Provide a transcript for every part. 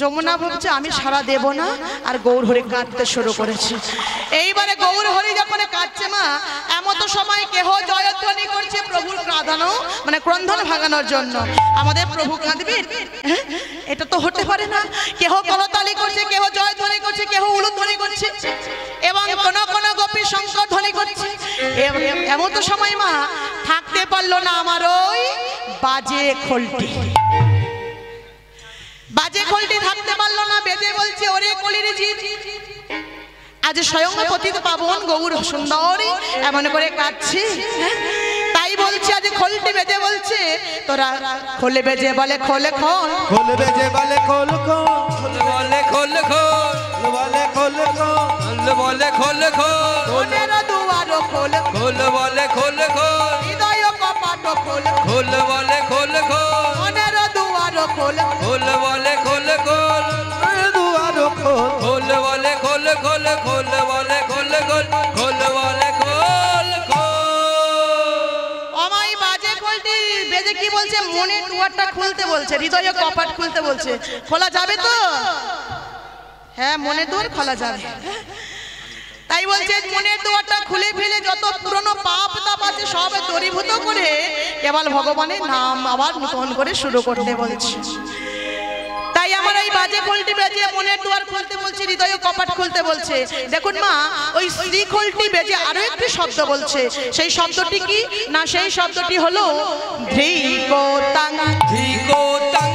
যমুনা ভাবছে আমি সারা দেব না, আর গৌর হরি কাঁদতে শুরু করেছে। এইবারে গৌর হরি যখন কাঁদছে মা, এমন সময় কেহ জয়ধ্বনি করছে প্রভুর কাঁদানো মানে ক্রন্দন ভাঙানোর জন্য। আমাদের প্রভু কাঁদবেন? এটা তো হতে পারে না। কেহ করতালি করছে, কেহ জয়ধ্বনি করছে, কেহ উলুধ্বনি করছে, এবং কোন কোন গোপী শঙ্কর ধ্বনি করছে। এমন সময় মা থাকতে পারলো না, আমার ওই বাজে খোলটি থাকতে পারলো না, বেজে বলছে ওরে কলির জীব, আজ স্বয়ং পতিত পাবন গৌর সুন্দরী এমন করে কাঁদছে। তাই বলছে আজ খোলটি বেজে বলছে তোরা খোলে বেজে বলে খোলে খোল, খোলে বেজে বলে খোল খোল, বলে খোল খোল, বলে খোল খোল, বলে খোল খোল, মনের দুয়ার খোল খোল বলে খোল খোল, হৃদয় কপাট খোল খোল বলে খোল খোল, মনের দুয়ার খোল খোল বলে খোল খোল, দুয়ার খোল, খোল বলে খোল খোল, খোল বলে খোল খোল, খোল বলে খোল খোল। আমাই বাজে খোলটি বেজে কি বলছে? মনের দুয়ারটা খুলতে বলছে, হৃদয় কপাট খুলতে বলছে। খোলা যাবে তো? হ্যাঁ, মনের দুয়ার খোলা যাবে। তাই বলছে মনের দুয়ারটা খুলে ফেলে যত পুরনো পাপ তাপ আছে সব দূরীভূত করে কেবল ভগবানের নাম আবার নতুন করে শুরু করতে বলছে। তাই আমার এই বাজে খোলটি বেজে মনের দুয়ার খুলতে বলছে, হৃদয় কপাট খুলতে বলছে। দেখুন মা, ওই শ্রী খোলটি বেজে আরো একটি শব্দ বলছে। সেই শব্দটি কি না? সেই শব্দটি হলো ধ্রিকোতাং, ধিকোতাং,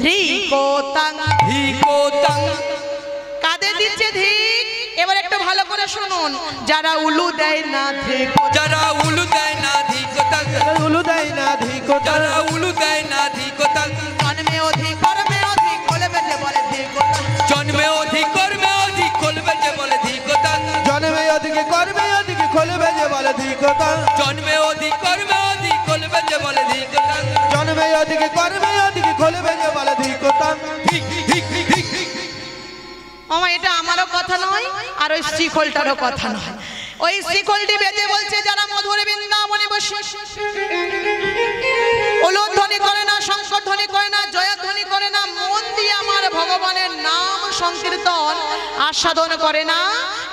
ধ্রিকোতাং, ধিকোতাং। কাদের দিচ্ছে ধিক? এবার একটু ভালো করে শুনুন। যারা উলু দেয় না ধিক, যারা উলু দেয় না ধিকোতাং, উলু দেয় না ধিকোতাং, যারা উলু দেয় না ধিকোতাং। জন্মে অধিক কর্মে অধিক খোলে বেজে বলে ধিকোতাং, জন্মে অধিক কর্মে অধিক খোল বেজে বলে ধিকোতাং, জন্মে অধিক কর্মে অধিক খোল বেজে বলে ধিকোতাং, জন্মে অধিক কর্মে অধিক খোল বেজে বলে ধিকোতাং, জন্মে অধিক কর্মে অধিক খোল বেজে বলে ধিকোতাং। ঠিক ঠিক ঠিক ঠিক। মামা এটা আমারও কথা নয়, আর ওই শ্রীখোলটারও কথা নয়। ওই শ্রীখোলটি বেজে বলছে যারা মধুর বৃন্দাবনে বসে উলুধ্বনি করে না, শঙ্করধ্বনি করে না, জয়ধ্বনি করে না, মন দিয়ে আমার ভগবানের নাম সংকীর্তন আস্বাদন করে না,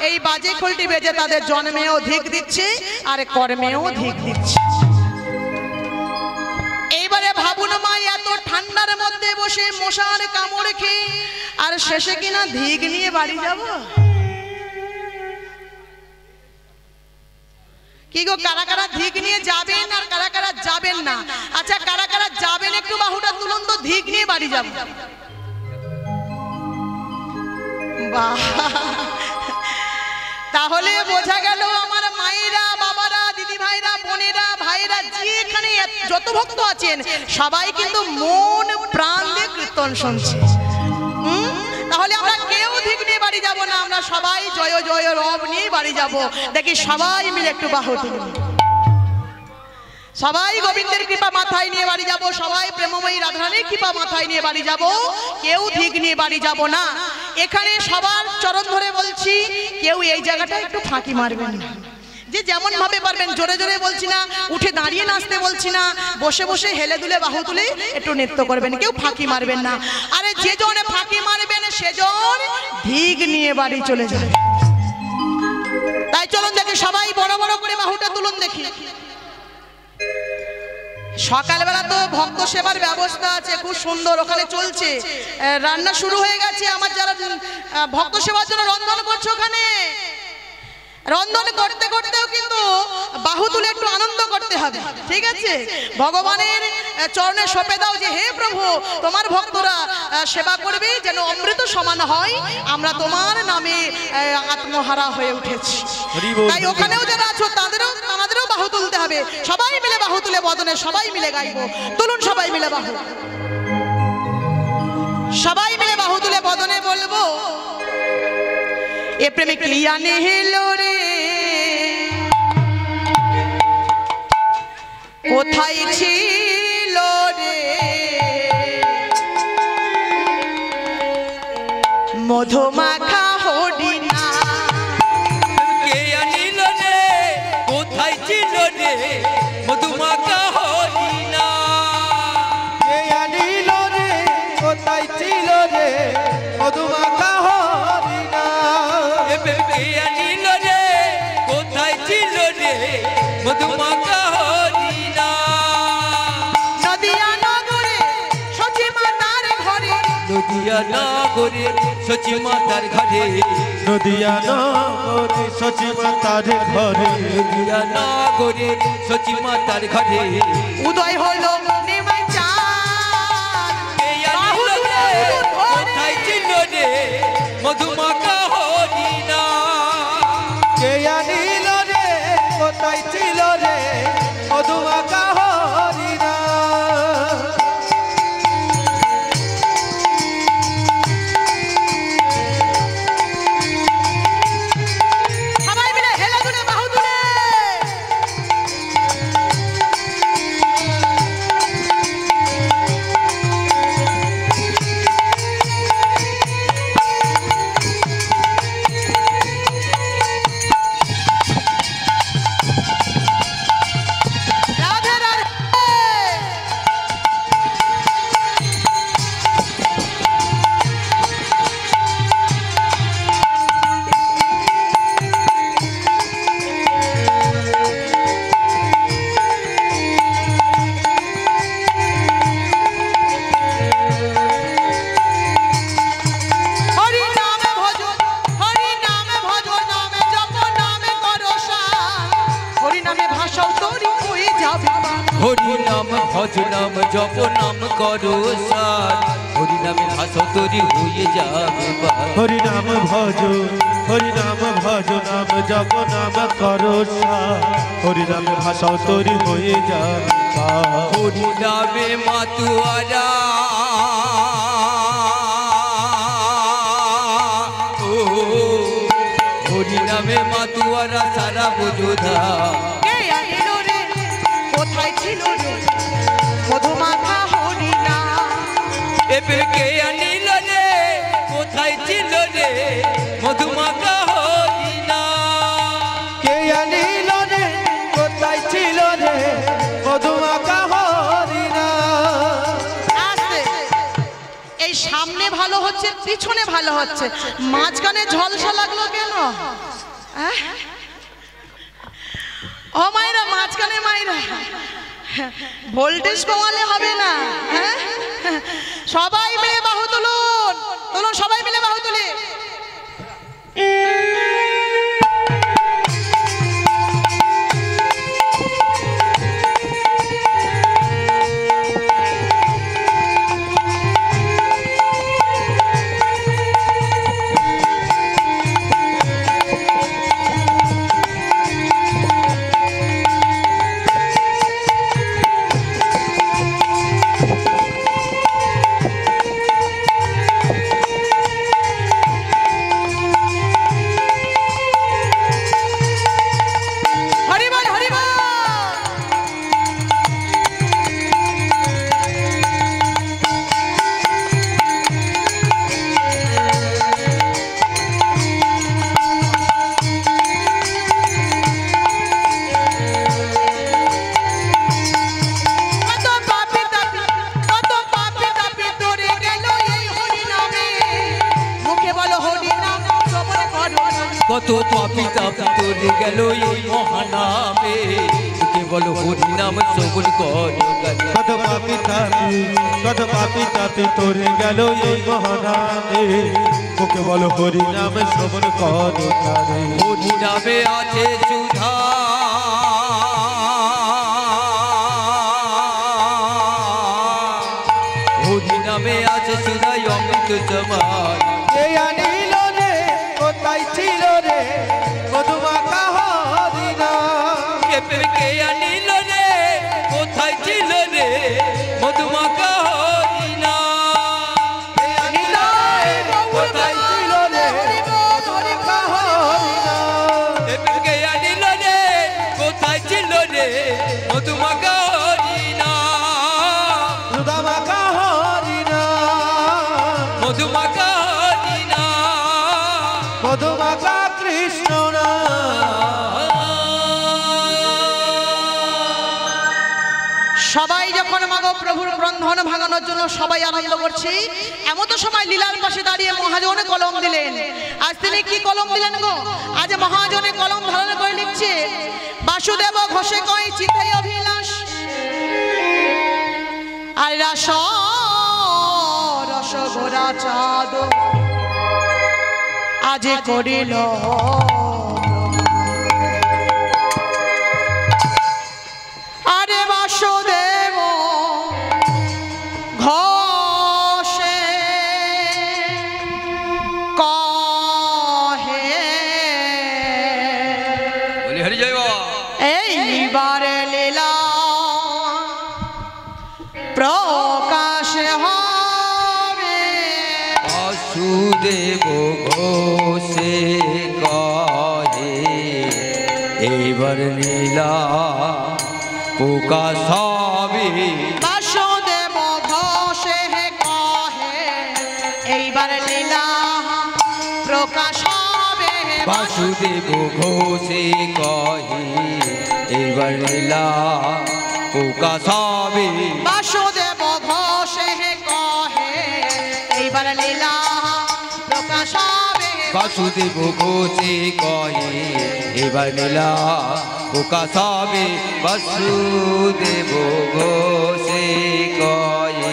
এই বাজে খোলটি বেজে তাদের জন্মেও ধিক দিচ্ছে আর কর্মেও ধিক দিচ্ছে। এইবারে ভাবুন মা, এত ঠান্ডার মধ্যে বসে মশার কামড় খেয়ে আর শেষে কিনা ধিক নিয়ে বাড়ি যাব? কি গো, কারা কারা ধিক নিয়ে যাবেন আর কারা কারা যাবেন না? আচ্ছা, কারা কারা যাবেন একটু বাহুটা তুলুন তো, ধিক নিয়ে বাড়ি যাব। বাহ, তাহলে বোঝা গেল আমার মায়েরা, বাবারা, দিদি ভাইরা, বোনেরা, ভাইরা, যেখানে যত ভক্ত আছেন সবাই কিন্তু মন প্রাণ দিয়ে কীর্তন শুনছে। তাহলে আমরা কেউ ধিক নিয়ে বাড়ি যাব না, আমরা সবাই জয় জয় রব নিয়ে বাড়ি যাব। দেখি সবাই মিলে একটু বাহু তুলুন। সবাই গোবিন্দের কৃপা মাথায় নিয়ে বাড়ি যাব, সবাই প্রেমময়ী রাধারানীর কৃপা মাথায় নিয়ে বাড়ি যাব, কেউ ধিক নিয়ে বাড়ি যাব না। এখানে সবার চরণ ধরে বলছি, কেউ এই জায়গাটা একটু ফাঁকি মারবেন না। যে যেমন ভাবে পারবেন, জোরে জোরে বলছি না, উঠে দাঁড়িয়ে নাচতে বলছি না, বসে বসে হেলে দুলে বাহু তুলে একটু নৃত্য করবেন, কেউ ফাঁকি মারবেন না। আরে যে জনে ফাঁকি মারবেন সেজন ধিক নিয়ে বাড়ি চলে যাবে। তাই চলুন দেখি সবাই বড় বড় করে বাহুটা তুলুন দেখি। সকালবেলা তো ভক্ত সেবার ব্যবস্থা আছে, খুব সুন্দর ওখানে চলছে, রান্না শুরু হয়ে গেছে। আমার যারা ভক্ত সেবার জন্য রন্ধন করছে, ওখানে রন্ধন করতে করতেও কিন্তু বাহু তুলে একটু আনন্দ করতে হবে, ঠিক আছে? ভগবানের চরণে সঁপে দাও যে হে প্রভু, তোমার ভক্তরা সেবা করবে যেন অমৃত সমান হয়, আমরা তোমার নামে আত্মহারা হয়ে উঠেছি। তাই ওখানেও যারা আছো আমাদেরও বাহু তুলতে হবে। সবাই মিলে বাহু তুলে বদনে সবাই মিলে গাইবো। তুলুন সবাই মিলে বাহু, সবাই মিলে বাহু তুলে বদনে বলবো, এ প্রেমিক লিয়ানে হেলো রে, কোথায় ছিল রে মধুমাখা হরিণা, কে আনিল রে, কোথায় ছিল রে মধুমাখা হরিণা, কে আনিল রে, কোথায় ছিল রে মধুমাখা হরিণা কে আনিল রে কোথায় ছিল রে মধুমাখা হরিণা নদিয়া নগরে সচি মাতার ঘরে নদিয়া নগরে সচি মাতার ঘরে নদিয়া নগরে সচি মাতার ঘরে নদিয়া নগরে সচি মাতার ঘরে উদয় হলো নেমাই চাঁদ বাহু তুলে কোথায় ছিল রে মধুমাখা হরিণা কে আনিল রে কোথায় ছিল রে মধুমাখা হরিণা সবাই মিলে হেলে দুলে বাহু তুলে রাধে রাধে হরি নামে ভজ নামে জপ নামে করো সার হরি নামে ভাষাও তোরি হয়ে যাবে হরি নাম ভজ নাম জপ নাম করো সার হরি নামে ভাষা তরি হয়ে যাবে হরি নাম ভজ নাম জপ নাম করো সার হরি নামে ভাষা তরি হয়ে যাবে হরি নামে মাতুয়ারা হরি নামে মাতুয়ারা সারা বুঝুধা কে আনিল রে কোথায় ছিল রে মধুমাখা হরিণা এবার কে আনিল রে কোথায় ছিল রে মধুমাখা হরিণা কে আনিল রে কোথায় ছিল রে মধুমাখা হরিণা আস্তে এই সামনে ভালো হচ্ছে পিছনে ভালো হচ্ছে মাঝখানে ঝলসা লাগলো কেন আহ? ও মাইরা মাঝখানে মাইরা ভোল্টেজ কমালে হবে না হ্যাঁ সবাই মিলে বাহু তুলুন তুলুন সবাই মিলে বাহু তুলি কত পাপী তাপী তোরে গেল এই মহানামে তোকে বলো হরি নাম শ্রবণ কর কত পাপী তাপী তোরে গেল এই মহানামে তোকে বলো হরি নাম শ্রবণ কর হরি নামে আছে সুধা হরি নামে আছে সুধা অমৃত সমান কোথায় ছিল রে মধুমাখা হরিণা কে আনিল রে কোথায় ছিল রে মধুমাখা হরিণা কোথায় ছিল রে মধুমাখা হরিণা কে আনিল রে কোথায় ছিল রে মধুমাখা হরিণা মধুমাখা হরিণা মধুমাখা হরিণা বন্ধন ভাঙানোর জন্য সবাই আনন্দ করছি। এমন সময় লীলার পাশে দাঁড়িয়ে মহাজনে কলম দিলেন। আজ তিনি কি কলম দিলেন গো? আজ মহাজনে কলম ধারণ করে লিখছে, বাসুদেব ঘোষে কয় চিতাই অভিলাষ আর রাস রস ঘোরা চাঁদ আজ করিল আরে বাসুদেব ঘোষে কহে বলি হরি জয় বাবা। এইবারে লীলা প্রকাশ হবে বাসুদেব ঘোষে কহে এইবার লীলা প্রকাশ হবে। বাসুদেব ঘোষে কহে এইবার লীলা প্রকাশ হবে বাসুদেব ঘোষে কহে এইবার লীলা প্রকাশ হবে। বাসুদেব ঘোষে কহে এইবার লীলা প্রকাশ হবে বাসুদেব ঘোষে কহে এবার লীলা প্রকাশ হবে। বাসুদেব ঘোষে কহে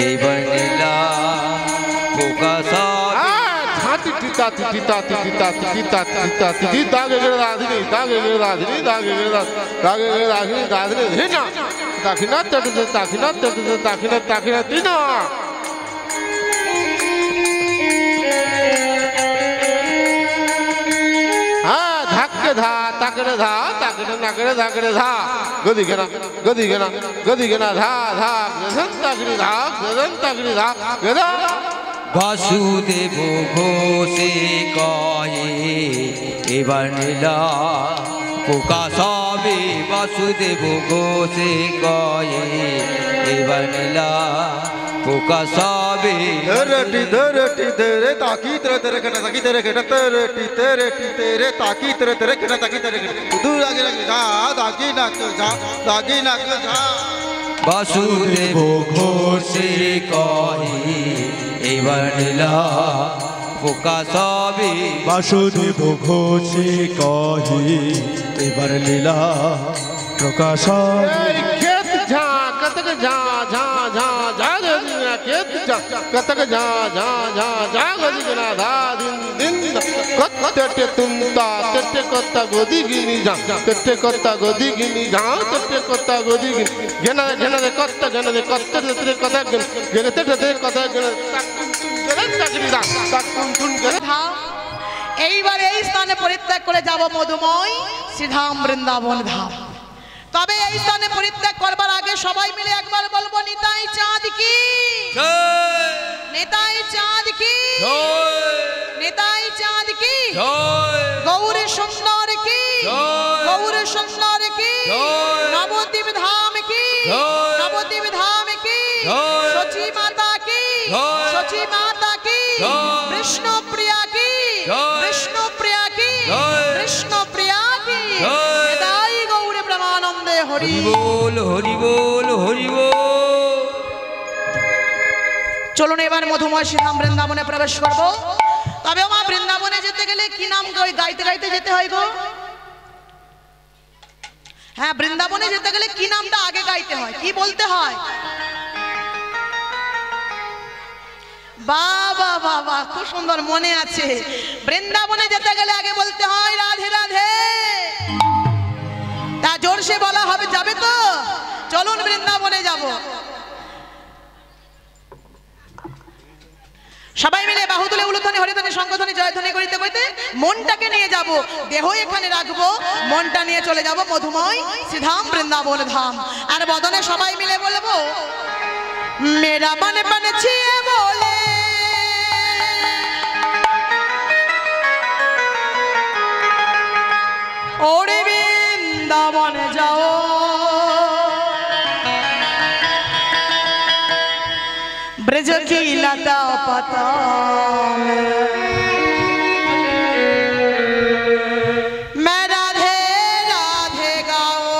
এবার লীলা প্রকাশ হবে। ধা তাকড়ে ধা তাকড়ে নাকড়ে ধাকড়ে ধা গদি গেনা গদি গেনা গদি গেনা ধা ধা গদন তাকড়ি ধা গদন তাকড়ি ধা গদা। বাসুদেব ঘোষে কহে এবার লীলা প্রকাশ হবে। বাসুদেব ঘোষে কহে এবার লীলা প্রকাশ হবে। ধরটি ধরটি ধরে তাকি তেরে তেরে কেটা তাকি তেরে কেটা তেরেটি তেরেটি তেরে তাকি তেরে তেরে কেটা তাকি তেরে কেটা দূর আগে লাগে যা দাগি নাক যা দাগি নাক যা। বাসুদেব ঘোষে কহে এবার লীলা প্রকাশ হবে। বাসুদেব ঘোষে কহে এবার লীলা প্রকাশ হবে। खेत झा कतक झा झा झा झा गदिना खेत झा कतक झा झा झा झा गदिना धा दिन दिन कत्ते तुमता कत्ते कत्ता गोदी गिनी झा कत्ते कत्ता गोदी गिनी झा कत्ते कत्ता गोदी गिनी गेना गेना दे कत्ता तेरे कत्ता गेना तेरे कत्ता गेना ताकुन तुन गेना ধাম এইবার এই স্থানে পরিত্যাগ করে যাব মধুময় শ্রীধাম বৃন্দাবন ধাম। তবে এই স্থানে পরিত্যাগ করবার আগে সবাই মিলে একবার বলবো নিতাই চাঁদ কি, জয় নিতাই চাঁদ কি, জয় নিতাই চাঁদ কি, জয় গৌর সুন্দর কি, জয়। গৌর সুন্দর কি, জয়। নবদ্বীপ ধাম কি, জয়। নবদ্বীপ ধাম কি, জয়। সচী মাতা কি, জয়। সচী মাতা কি, জয়। বিষ্ণু প্রিয়া কি, জয়। বিষ্ণু প্রিয়া কি, জয়। কৃষ্ণ প্রিয়া কি, জয়। নিতাই গৌর প্রেমানন্দে হরি। হরি বল হরি বল হরি বল। চলুন এবার মধুময় শ্রীধাম বৃন্দাবনে প্রবেশ করব। তবে মা বৃন্দাবনে যেতে গেলে কি নাম গাইতে গাইতে যেতে হয় গো? হ্যাঁ, বৃন্দাবনে যেতে গেলে কি নামটা আগে গাইতে হয়, কি বলতে হয়? বাবা বাবা, খুব সুন্দর মনে আছে। বৃন্দাবনে যেতে গেলে আগে বলতে হয় রাধে রাধে। তা জোরসে বলা হবে, যাবে তো? চলুন বৃন্দাবনে যাব। সবাই মিলে বাহু তুলে উলুধ্বনি হরিধ্বনি শঙ্খধ্বনি জয়ধ্বনি করিতে করিতে মনটাকে নিয়ে যাব, দেহ এখানে রাখবো, মনটা নিয়ে চলে যাব মধুময় শ্রীধাম বৃন্দাবন ধাম। আর বদনে সবাই মিলে বলবো, মেরা মনে মনে ছিয়ে বলে ওরে বৃন্দাবনে যাও, ब्रज की लता पता मैं राधे राधे गाओ।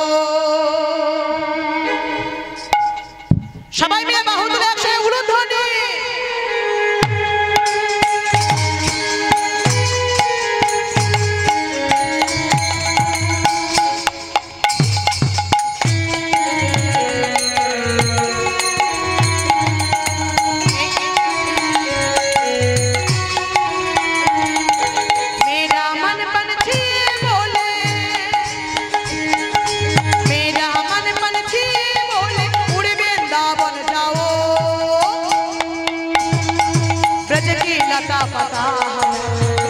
ब्रज की लता पता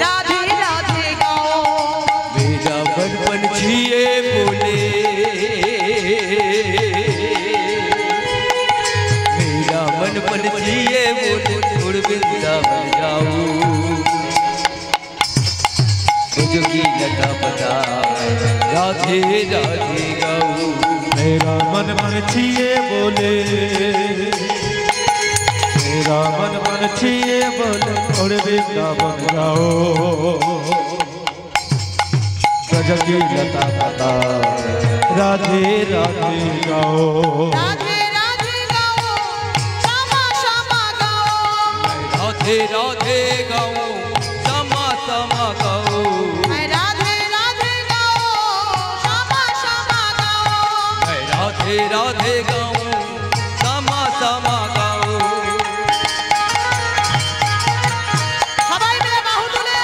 राधे राधे गाओ। मेरा बचपन छिए बोले, मेरा बचपन छिए बोले छोड़ वृंदावन जाओ। ब्रज की लता पता राधे राधे गाओ। मेरा मन मन छिए बोले, मेरा मन मन छिए बोले और वृंदावन जाओ। ब्रज की लता पता राधे राधे गाओ। राधे राधे गाओ, श्यामा श्यामा गाओ। राधे राधे गाओ, श्यामा श्यामा गाओ। राधे राधे गाओ, श्यामा श्यामा गाओ। राधे राधे गाओ, श्यामा श्यामा गाओ। सबाई मेरे बाहु तुले।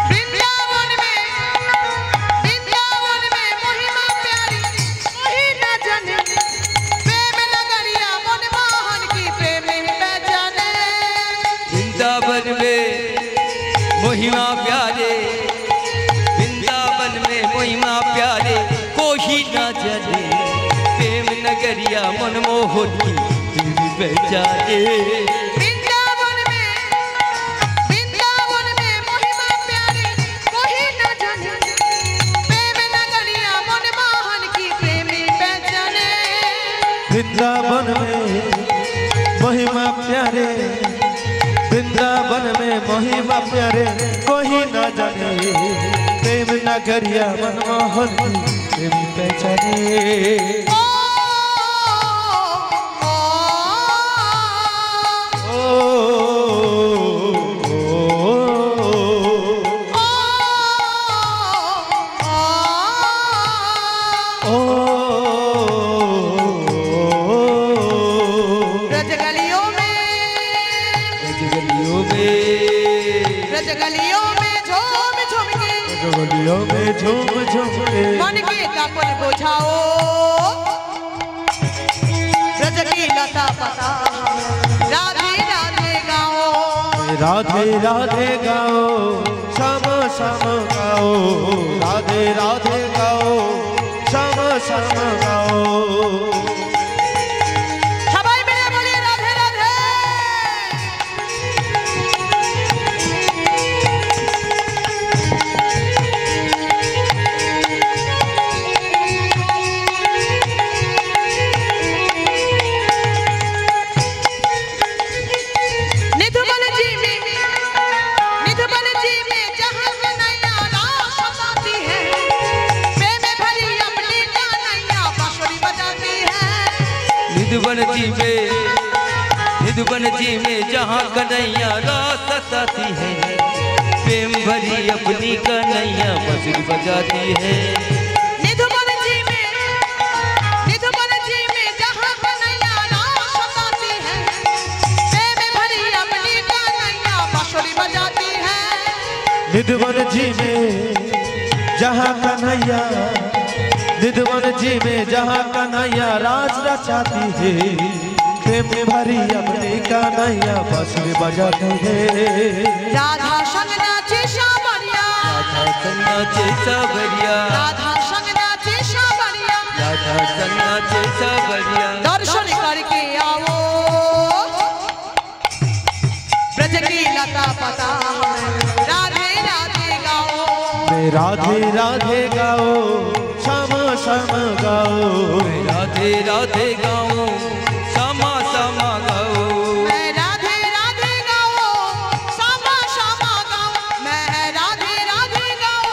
वृंदावन में महिमा प्यारी कोई न जाने। प्रेम नगरिया मनमोहन की प्रेम ही पहचाने। वृंदावन में महिमा प्यारे, वृंदावन में महिमा प्यारे कोई ना जाने। प्रेम नगरिया मनमोहन की तेरी पहचाने। वृंदावन में महिमा प्यारी कोई न जाने। प्रेम नगरिया मनमोहन की प्रेम ही पहचाने। वृंदावन में महिमा प्यारे, वृंदावन में महिमा प्यारे कोई ना जाने। प्रेम नगरिया मनमोहन की प्रेम पहचाने। ओ ओ, ओ, ओ, ब्रज गलियों में झूम झूम के गलियों में झूम झूम के मन के तपन बुझाओ। ब्रज की लता पता राधे राधे गाओ। राधे राधे गाओ, श्यामा श्यामा गाओ। राधे राधे गाओ, श्यामा श्यामा गाओ। सबाई मेरे बोलिए राधे राधे। निधुबन जी में जहाँ कन्हैया रास सताती है। प्रेम भरी अपनी कन्हैया बांसुरी बजाती है। निधुबन जी में जहाँ कन्हैया रास सताती है। प्रेम भरी अपनी कन्हैया बांसुरी बजाती है। निधुबन जी में जहाँ कन्हैया रास सताती है। प्रेम भरी अपनी कन्हैया बांसुरी बजाती है। निधुवन जी में जहाँ कन्हैया, निधुवन जी में जहाँ कन्हैया राज रचाती है। प्रेम भरी अपनी कन्हैया बांसुरी बजाती है। राधा संग नाचे सावरिया, राधा संग नाचे सावरिया, राधा संग नाचे सावरिया। राधा संग नाचे सावरिया। दर्शन करके आओ, ब्रज की लता पता राधे राधे गाओ। राधे राधे गाओ, श्यामा श्यामा गाओ। राधे राधे गाओ, श्यामा श्यामा गाओ। मैं राधे राधे गाओ, श्यामा श्यामा गाओ। मैं राधे राधे गाओ,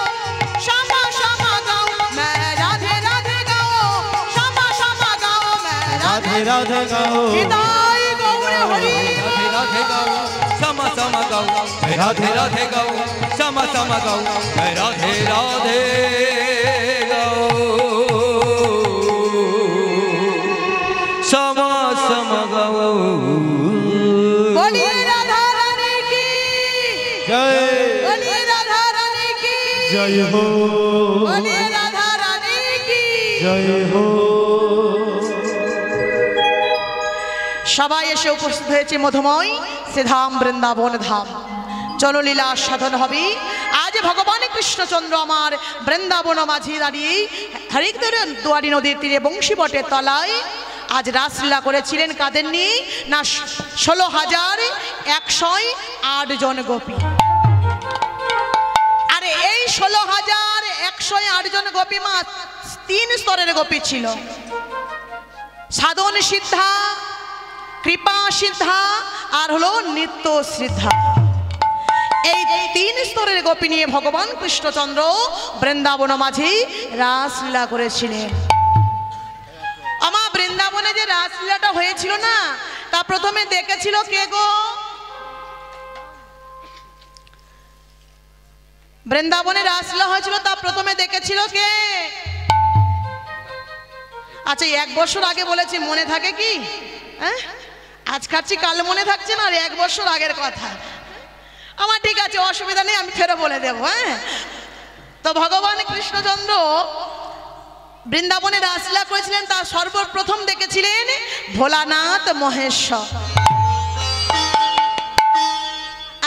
श्यामा श्यामा गाओ। मैं राधे राधे गाओ, श्यामा श्यामा गाओ। मैं राधे राधे गाओ, हिदाई गौर हरि। राधे राधे गाओ, श्यामा श्यामा गाओ। राधे राधे गाओ, श्यामा श्यामा गाओ। राधे राधे गाओ, श्यामा श्यामा गाओ। बोलिए राधे জয় বলি রাধা রানী কি জয় হো বলি রাধা রানী কি জয় হো। সবাই এসে উপস্থিত হয়েছে মধুময় শ্রীধাম বৃন্দাবন ধাম। চললীলা সাধন হবে আজ ভগবান কৃষ্ণচন্দ্র আমার বৃন্দাবন মাঝে দাঁড়িয়ে হরিদ্বার দুয়ারি নদীর তীরে বংশীবটের তলায় আজ রাসলীলা করেছিলেন। কাদের নিয়ে না 16,108 জন গোপী। আরে এই 16,108 জন গোপী মা 3 স্তরের গোপী ছিল। সাধন সিদ্ধা, কৃপা সিদ্ধা আর হলো নিত্য সিদ্ধা। এই 3 স্তরের গোপী নিয়ে ভগবান কৃষ্ণচন্দ্র বৃন্দাবন মাঝে রাসলীলা করেছিলেন। আমার বৃন্দাবনে যে রাসলীলাটা হয়েছিল না তা প্রথমে দেখেছিল কে গো? বৃন্দাবনে রাসলীলা হয়েছিল তা প্রথমে দেখেছিল কে? আচ্ছা 1 বছর আগে বলেছি, মনে থাকে কি? হ্যাঁ, আজ খাচ্ছি কাল মনে থাকছে না, আর 1 বছর আগের কথা। আমার ঠিক আছে, অসুবিধা নেই, আমি ফেরো বলে দেবো। হ্যাঁ, তো ভগবান কৃষ্ণচন্দ্র বৃন্দাবনে রাসলীলা করেছিলেন। তার সর্বপ্রথম দেখেছিলেন ভোলানাথ মহেশ্বর।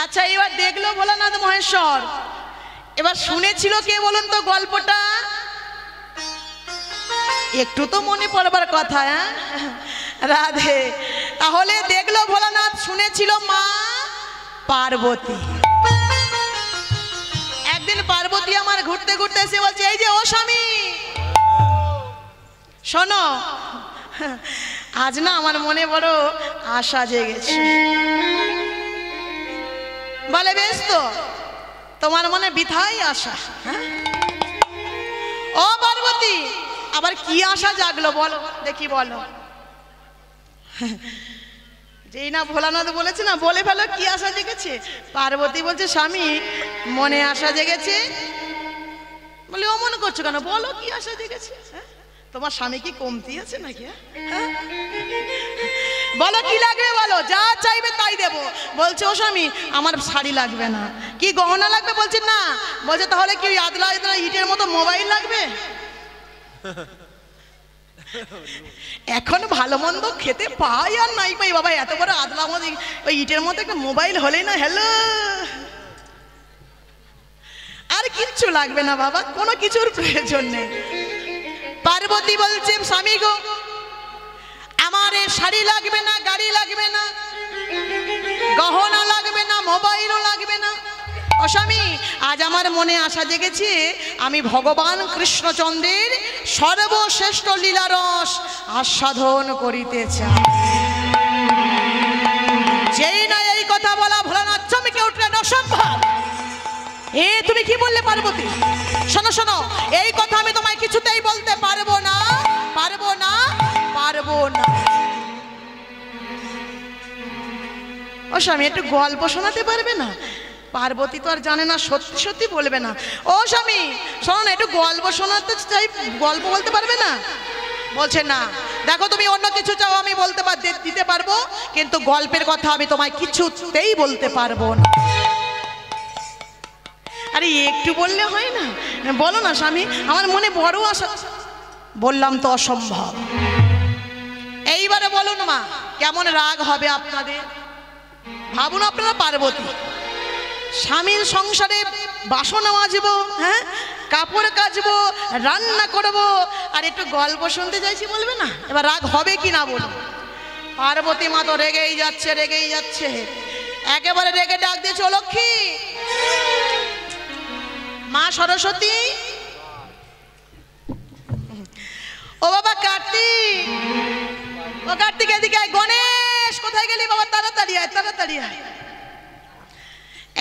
আচ্ছা এবার দেখলো ভোলানাথ মহেশ্বর, এবার শুনেছিল কে বলুন তো গল্পটা? একটু তো মনে পড়বার কথা। হ্যাঁ রাধে। তাহলে দেখলো ভোলানাথ, শুনেছিল মা পার্বতী। একদিন পার্বতী আমার ঘুরতে ঘুরতে এসে বলছে, এই যে ও স্বামী শোনো, আজ না আমার মনে বড় আশা জেগেছে। বলে বেশ তো, তোমার মনে বিথাই আশা? ও পার্বতী, আবার কি আশা জাগলো বলো দেখি, বলো। যেই না ভোলানাথ বলেছে না, বলে ফেলো কি আশা জেগেছে। পার্বতী বলছে, স্বামী মনে আশা জেগেছে। বলে অমন করছো কেন, বলো কি আশা জেগেছে। তোমার স্বামী কি কমতি আছে নাকি? বলো কি লাগবে, বলো, যা চাইবে তাই দেবো। বলছে, ও স্বামী আমার শাড়ি লাগবে না। কি গহনা লাগবে? বলছে না। বলছে তাহলে কি আদলা আদলা ইটের মতো মোবাইল লাগবে? এখন ভালো মন্দ খেতে পাই আর নাই পাই বাবা, এত বড় আদলা মতো ওই ইটের মতো একটা মোবাইল হলেই না। হ্যালো, আর কিচ্ছু লাগবে না বাবা, কোনো কিছুর প্রয়োজন নেই। পার্বতী বলছে, স্বামী গো আমার শাড়ি লাগবে না, গাড়ি লাগবে না, গহনা লাগবে না, মোবাইলও লাগবে না। ও স্বামী, আজ আমার মনে আশা জেগেছে, আমি ভগবান কৃষ্ণচন্দ্রের সর্বশ্রেষ্ঠ লীলারস আস্বাদন করিতে চাই। যেই না এই কথা বলা ভোলানাথ চমকে উঠলেন, অসম্ভব। এ তুমি কি বললে পার্বতী? শোনো শোনো, এই কথা আমি তোমায় কিছুতেই বলতে পারবো না, পারবো না, পারবো না। ও স্বামী একটু গল্প শোনাতে পারবে না? পার্বতী তো আর জানে না, সত্যি সত্যি বলবে না। ও স্বামী শোনো না, একটু গল্প শোনাতে চাই, গল্প বলতে পারবে না? বলছে না। দেখো তুমি অন্য কিছু চাও আমি বলতে দিতে পারবো, কিন্তু গল্পের কথা আমি তোমায় কিছুতেই বলতে পারবো না। আরে একটু বললে হয় না? বলো না স্বামী, আমার মনে বড় আশা। বললাম তো অসম্ভব। এইবারে বলুন মা, কেমন রাগ হবে আপনাদের? ভাবুন আপনারা পার্বতী, স্বামীর সংসারে বাসন মাজবো, হ্যাঁ কাপড় কাচবো, রান্না করবো, আর একটু গল্প শুনতে চাইছি বলবে না? এবার রাগ হবে কি না বলুন? পার্বতী মা তো রেগেই যাচ্ছে, রেগেই যাচ্ছে, একেবারে রেগে ডাক দিয়েছে, লক্ষ্মী, মা সরস্বতী, ও বাবা কার্তিক, ও কার্তিক এদিকে আয়, গণেশ কোথায় গেলি বাবা, তাড়াতাড়ি আয়, তাড়াতাড়ি আয়।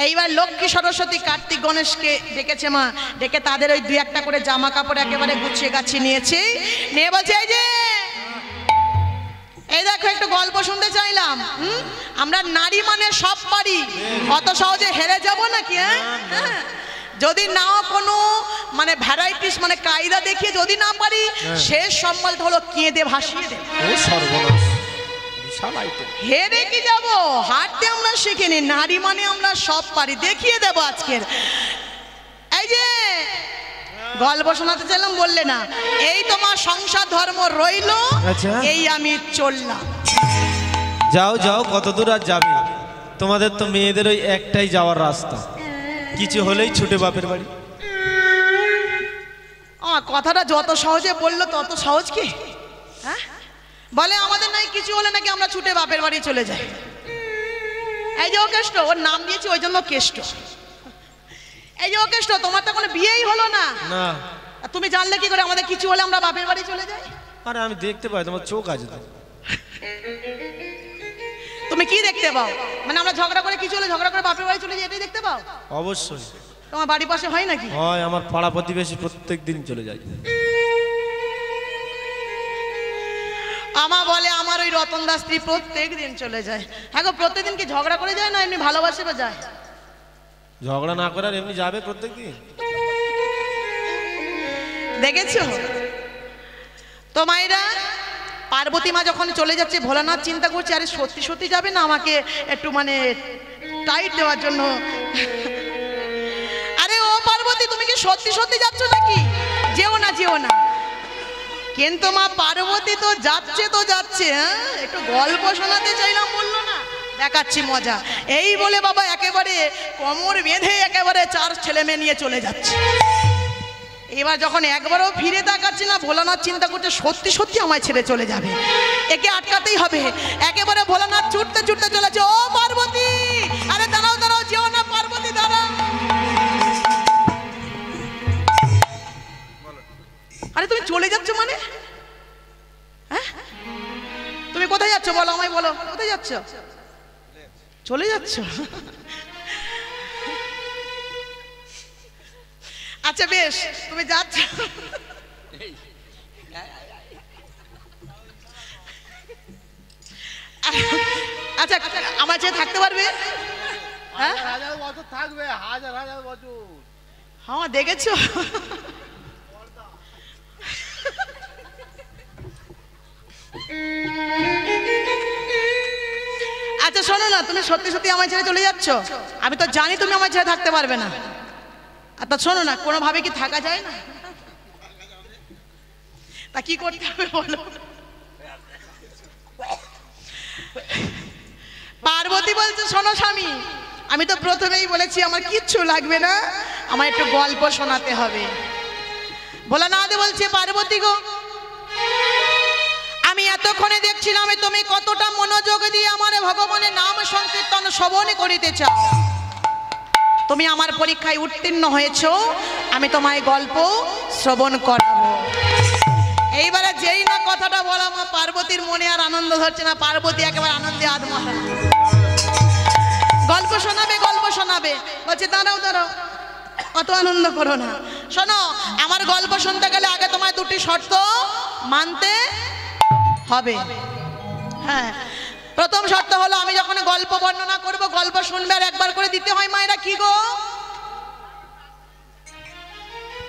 এইবার লক্ষ্মী সরস্বতী কার্তিক গণেশকে ডেকেছে মা, ডেকে তাদের ওই 2-1টা করে জামা কাপড় একেবারে গুছিয়ে গাছিয়ে নিয়েছে, নিয়ে বলছে, এই যে এই দেখো একটু গল্প শুনতে চাইলাম। আমরা নারী মানে সব পারি, অত সহজে হেরে যাব নাকি? হ্যাঁ, যদি নাও কোনো মানে ভ্যারাইটিস মানে কায়দা দেখিয়ে যদি না পারি, শেষ সম্বলটা হলো কেঁদে ভাসিয়ে দে। বিশাল আইটেম। হেরে কি যাব, হাঁটতে আমরা শিখিনি, নারী মানে আমরা সব পারি, দেখিয়ে দেব আজকের। এই যে গল্প শোনাতে চাইলাম বললে না, এই তোমার সংসার ধর্ম রইলো, আচ্ছা। এই আমি চললাম। যাও যাও, কত দূর আর যাবে? তোমাদের তো মেয়েদের ওই একটাই যাওয়ার রাস্তা, কিছু হলেই ছুটে বাপের বাড়ি। আমার কথাটা যত সহজে বললো তত সহজ কি? হ্যাঁ, বলে আমাদের নাই কিছু হলে নাকি আমরা ছুটে বাপের বাড়ি চলে যাই। এই যে ও কেষ্ট, ওর নাম দিয়েছি ওই জন্য কেষ্ট। এই যে ও কেষ্ট, তোমার তো কোনো বিয়েই হলো না, না। আর তুমি জানলে কি করে আমাদের কিছু হলে আমরা বাপের বাড়ি চলে যাই? আরে আমি দেখতে পাই, তোমার চোখ আছে তো। তুমি কি দেখতে পাও? মানে আমরা ঝগড়া করে কিছু হলে ঝগড়া করে বাপের বাড়ি চলে যাই, এটাই দেখতে পাও? অবশ্যই তোমার বাড়ির পাশে হয় নাকি? হয়, আমার পাড়া প্রতিবেশী প্রত্যেক দিন চলে যায়। আমার বলে আমার ওই রতন দাস স্ত্রী প্রত্যেক দিন চলে যায়। হ্যাঁ গো, প্রত্যেকদিন কি ঝগড়া করে যায় না এমনি ভালোবাসে বা যায়? ঝগড়া না করে আর এমনি যাবে প্রত্যেক দিন। দেখেছো তো মায়েরা, পার্বতী মা যখন চলে যাচ্ছে ভোলানাথ চিন্তা করছে আরে সত্যি সত্যি যাবে না আমাকে একটু মানে টাইট দেওয়ার জন্য। আরে ও পার্বতী, তুমি কি সত্যি সত্যি যাচ্ছ নাকি? যেও না যেও না। কিন্তু মা পার্বতী তো যাচ্ছে, হ্যাঁ একটু গল্প শোনাতে চাইলাম, বললো না দেখাচ্ছি মজা। এই বলে বাবা একেবারে কোমর বেঁধে একেবারে 4 ছেলে মেয়ে নিয়ে চলে যাচ্ছে। এবার যখন একবারও ফিরে তাকাচ্ছি না, ভোলানাথ চিন্তা করছে সত্যি সত্যি আমায় ছেড়ে চলে যাবে, একে আটকাতেই হবে। একেবারে ভোলানাথ ছুটতে ছুটতে চলেছে। ও পার্বতী, আরে দাঁড়াও দাঁড়াও, যেও না পার্বতী, দাঁড়াও। আরে তুমি চলে যাচ্ছ মানে? হ্যাঁ, তুমি কোথায় যাচ্ছ বলো আমায়, বলো কোথায় যাচ্ছ? চলে যাচ্ছ? আচ্ছা বেশ, তুমি যাচ্ছ। আচ্ছা আমার চেয়ে থাকতে পারবে? হ্যাঁ, হাজার বছর থাকবে, হাজার হাজার বছর। হ্যাঁ দেখেছো? আচ্ছা শোনো না, তুমি সত্যি সত্যি আমার ছেড়ে চলে যাচ্ছ? আমি তো জানি তুমি আমার ছেড়ে থাকতে পারবে না। তা শোনো না, কোনোভাবে কি থাকা যায় না? তা কি করতে হবে বলো? পার্বতী বলছে শোনো স্বামী, আমি তো প্রথমেই বলেছি আমার কিচ্ছু লাগবে না, আমার একটু গল্প শোনাতে হবে। ভোলানাথ বলছে পার্বতী গো, আমি এতক্ষণে দেখছিলাম তুমি কতটা মনোযোগ দিয়ে আমার ভগবানের নাম সংকীর্তন শ্রবণ করিতে চাও। তুমি আমার পরীক্ষায় উত্তীর্ণ হয়েছো, আমি তোমায় গল্প শ্রবণ করাবো। এইবারে যেই না কথাটা বলা, আমার পার্বতীর মনে আর আনন্দ ধরছে না। পার্বতী একেবারে আনন্দে আত্মহারা। গল্প শোনাবে গল্প শোনাবে, বলছে দাঁড়াও দাঁড়াও, অত আনন্দ করো না। শোনো, আমার গল্প শুনতে গেলে আগে তোমায় 2টি শর্ত মানতে হবে। হ্যাঁ, প্রথম শর্ত হলো আমি যখন গল্প বর্ণনা করব, গল্প শুনবে আর একবার করে দিতে হয়। মায়েরা কি গো,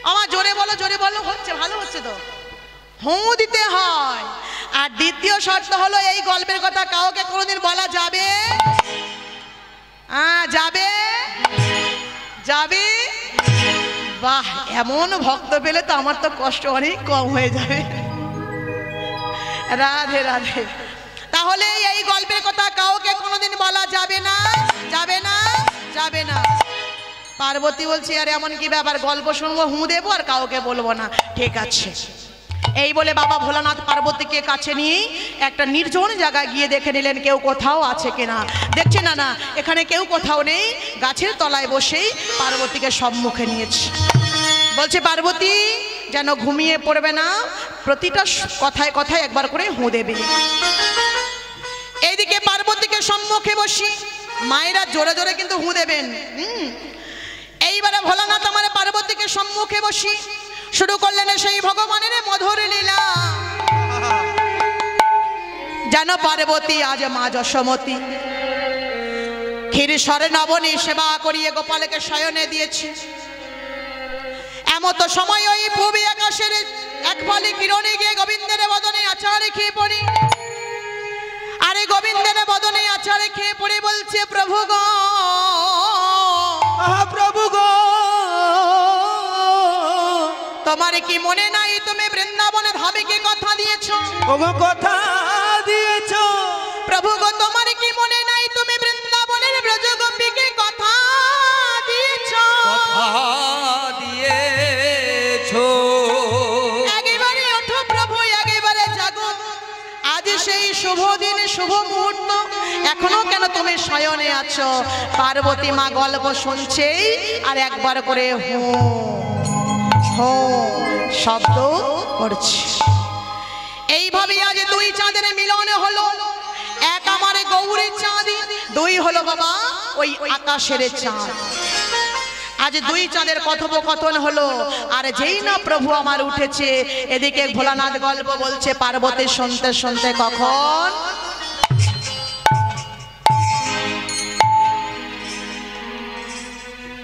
আমার জোরে বলো জোরে বলো, হচ্ছে ভালো হচ্ছে তো, হুঁ দিতে হয়। আর দ্বিতীয় শর্ত হলো এই গল্পের কথা কাউকে কোনোদিন বলা যাবে? যাবে যাবে। বাহ, এমন ভক্ত পেলে তো আমার তো কষ্ট অনেক কম হয়ে যাবে। রাধে রাধে। তাহলে এই গল্পের কথা কাউকে কোনোদিন বলা যাবে না, যাবে না, যাবে না। পার্বতী বলছি আরে এমন কি ব্যাপার, গল্প শুনবো, হুঁ দেবো আর কাউকে বলবো না। ঠিক আছে। এই বলে বাবা ভোলানাথ পার্বতীকে কাছে নিয়ে একটা নির্জন জায়গায় গিয়ে দেখে নিলেন কেউ কোথাও আছে কিনা। দেখছে না, না এখানে কেউ কোথাও নেই। গাছের তলায় বসেই পার্বতীকে সম্মুখে নিয়েছে। বলছে পার্বতী যেন ঘুমিয়ে পড়বে না, প্রতিটা কথায় কথায় একবার করে হুঁ দেবে। এইদিকে পার্বতীকে সম্মুখে বসি, মায়েরা জোরে জোরে কিন্তু হুঁ দেবেন। এইবারে ভোলানাথ আমার পার্বতীকে সম্মুখে বসি শুরু করলেন সেই ভগবানের মধুর লীলা। যেন পার্বতী আজ মা যশোমতী ক্ষীরসরে নবনী সেবা করিয়ে গোপালকে শয়নে দিয়েছে। এমত সময় ওই পূর্বে আকাশের এক ফলে কিরণে গিয়ে গোবিন্দের বদনে আচার খেয়ে পড়ি। আর আরে গোবিন্দের বদনে আচারে খেয়ে পড়ে বলছে প্রভু গো, প্রভু গো, তোমার কি মনে নাই তুমি বৃন্দাবনে ধাবিকে কথা দিয়েছো? ওগো কথা দিয়েছো। প্রভু গো, তোমার কি মনে নাই তুমি বৃন্দাবনের ব্রজগোপীকে কথা দিয়েছো? কথা দিয়েছো। একেবারে ওঠো প্রভু, একেবারে জাগো। আজ সেই শুভ দিন, শুভ মুহূর্ত, এখনো কেন তুমি শয়নে আছো? পার্বতী মা গল্প শুনছেই আর একবার করে হো হো শব্দ করছে। এইভাবে আজ দুই চাঁদের মিলন হলো। এক আমার গৌরীর চাঁদ, দুই হলো বাবা ওই আকাশের চাঁদ। আজ দুই চাঁদের কথোপকথন হলো। আর যেই না প্রভু আমার উঠেছে, এদিকে ভোলানাথ গল্প বলছে পার্বতী শুনতে শুনতে কখন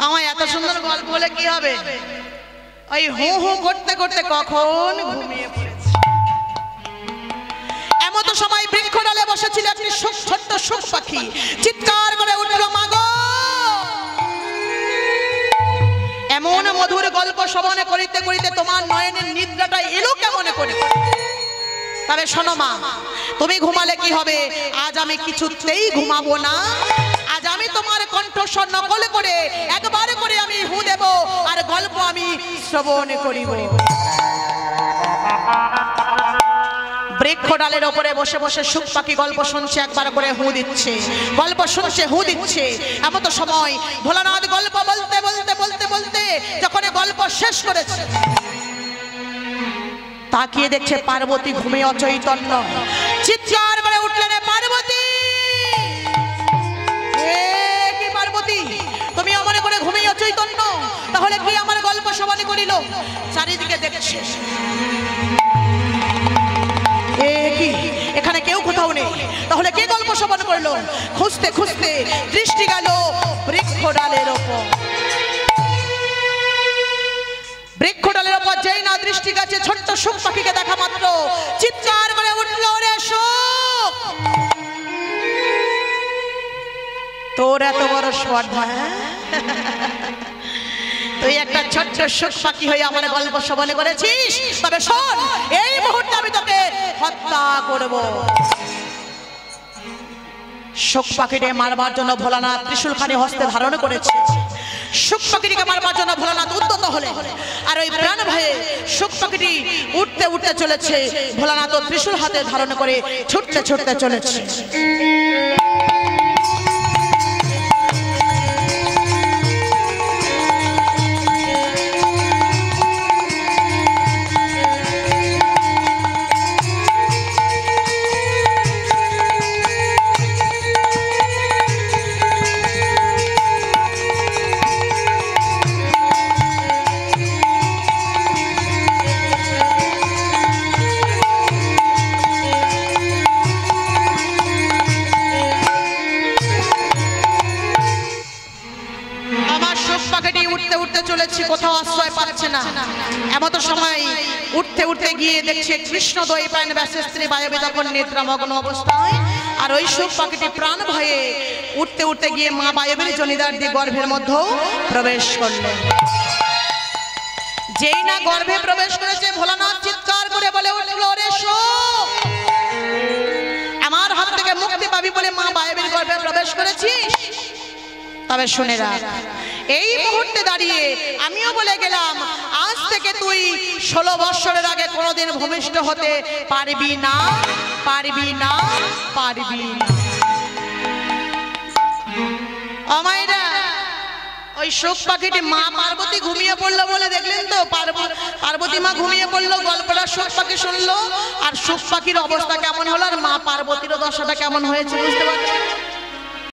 আমার এত সুন্দর গল্প বলে কি হবে, ওই হু হু করতে করতে কখন ঘুমিয়ে পড়েছে। এমন তো সময় বৃক্ষ ডালে বসেছিল একটি ছোট্ট সুখ পাখি, চিৎকার করে উঠল মাগো। এমন মধুর গল্প শ্রবণ করিতে করিতে তোমার নয়নের নিদ্রাটা এলো কেমন করে? তবে শোনো মা, তুমি ঘুমালে কি হবে, আজ আমি কিছুতেই ঘুমাবো না। আজ আমি তোমার কণ্ঠস্বর নকল করে একবার করে আমি হু দেব, আর গল্প আমি শ্রবণ করিব। বৃক্ষ ডালের ওপরে বসে বসে সুখ পাখি গল্প শুনছে, একবার করে হু দিচ্ছে, গল্প শুনছে, হু দিচ্ছে। এমন তো সময় ভোলানাথ গল্প বলতে বলতে বলতে বলতে যখন গল্প শেষ করেছে, তাকিয়ে দেখছে পার্বতী ঘুমে অচৈতন্য। চিৎকার করে উঠলেন পার্বতী, কি পার্বতী, তুমি আমার করে ঘুমে অচৈতন্য, তাহলে কি আমার গল্প শ্রবণ করিল? চারিদিকে দেখছে, এখানে কেউ কোথাও নেই, তাহলে কে গল্প শ্রবণ করলো? খুঁজতে খুঁজতে দৃষ্টি গেল বৃক্ষ ডালের ওপর। বৃক্ষ ডালের ওপর যেই না দৃষ্টি গেছে, ছোট্ট সুখ পাখিকে দেখা মাত্র চিৎকার করে উঠল, রে সুখ, তোর এত বড় স্পর্ধা, তুই একটা ছোট্ট সুখ পাখি হয়ে আমার গল্প শ্রবণ করেছিস? তবে শোন, এই মুহূর্তে আমি তোকে হত্যা করব। সুখ পাখিকে মারবার জন্য ভোলানাথ ত্রিশূলখানি হস্তে ধারণ করেছে। সুখ পাখিটিকে মারবার জন্য ভোলানাথ উদ্যত হলে, আর ওই প্রাণ ভয়ে সুখ পাখিটি উঠতে উঠতে চলেছে। ভোলানাথ ত্রিশূল হাতে ধারণ করে ছুটতে ছুটতে চলেছে। কোথাও আশ্রয় পাচ্ছে না। এমন সময় উঠতে উঠতে গিয়ে দেখছে কৃষ্ণদয়ী প্রাণ ব্যাসের স্ত্রী বায়বী তখন নেত্রামগ্ন অবস্থায়, আর ওই সুখ পাখিটি প্রাণ ভয়ে উঠতে উঠতে গিয়ে মা বায়বীর জনিদার দিয়ে গর্ভের মধ্যেও প্রবেশ করলেন। যেই না গর্ভে প্রবেশ করেছে, ভোলানাথ চিৎকার করে বলে উঠল, রে সুখ, আমার হাত থেকে মুক্তি পাবি বলে মা বায়বীর গর্ভে প্রবেশ করেছিস? তবে শুনে রাখ, এই মুহূর্তে দাঁড়িয়ে আমিও বলে গেলাম, আজ থেকে তুই 16 বৎসরের আগে কোনোদিন ভূমিষ্ঠ হতে পারবি না, পারবি না, পারবি না। আমায়রা ওই সুখ পাখিটি মা পার্বতী ঘুমিয়ে পড়লো বলে দেখলেন তো, পার্বতী মা ঘুমিয়ে পড়লো, গল্পটা সুখ পাখি শুনলো, আর সুখ পাখির অবস্থা কেমন হলো, আর মা পার্বতীর দশাটা কেমন হয়েছে বুঝতে পারছেন?